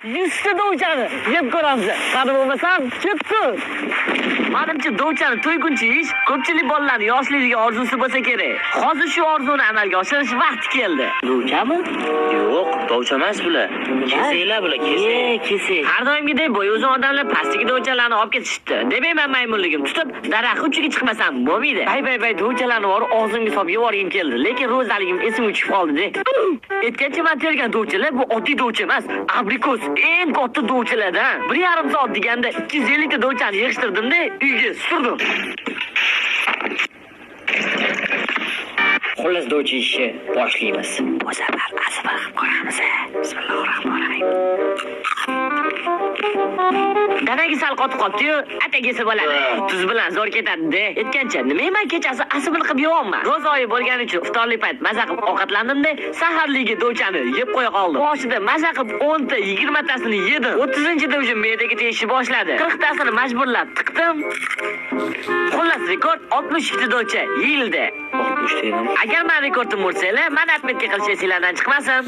100 ta dovchani yeb ko'ramiz. Qani bo'lmasam, chiqdi. Menimcha dovchani to'yguncha ish ko'pchilik bolalarning yoshligiga orzusi bo'lsa kerak. Hozir shu orzuni amalga oshirish vaqti keldi. Dovchami? Yo'q, dovcha emas bular. Kesinglar bular, kesing. Har doimgidek bo'yo'zi odamlar pastiki dovchalarni olib ketishdi. Demayman maymunligim tutib, daraxt uchiga chiqmasam bo'lmaydi. Bay, dovchalarni borib og'zimga solib yuborgim keldi, lekin ro'zaligim esimga tushib qoldi-da. Aytgancha men tergan dovchalar bu oddiy dovcha emas, abrikos eng katta dovchalardan. 1,5 soat deganda 250 ta dovchani yig'ishtirdim-da, uyga surdim. Xullas dovcha ishni boshlaymiz. Bu safar asabah qilib qo'yamiz. Bismillahirrohmanirrohim. Danaga sal qotib qoldi-yu, atagisi bo'ladi. Tuz bilan zo'r ketadi-da. Aytgancha, nima men kechasi asabini qilib yeyapman. Ro'za oyi bo'lgani uchun iftorlik payt maza qilib ovqatlandim-da, saharligiga dovchani yeb qo'ya qoldim. Boshida maza qilib 10 ta, 20 tasini yedim. 30-da o'sha me'daga tegishni boshladi. 40 tasini majburlab tiqdim. Xullas rekord 62 ta dovcha yeyildi. 60 ta emas. Agar men rekordni ursanglar, mana atmetga qilishinglardan chiqmasin.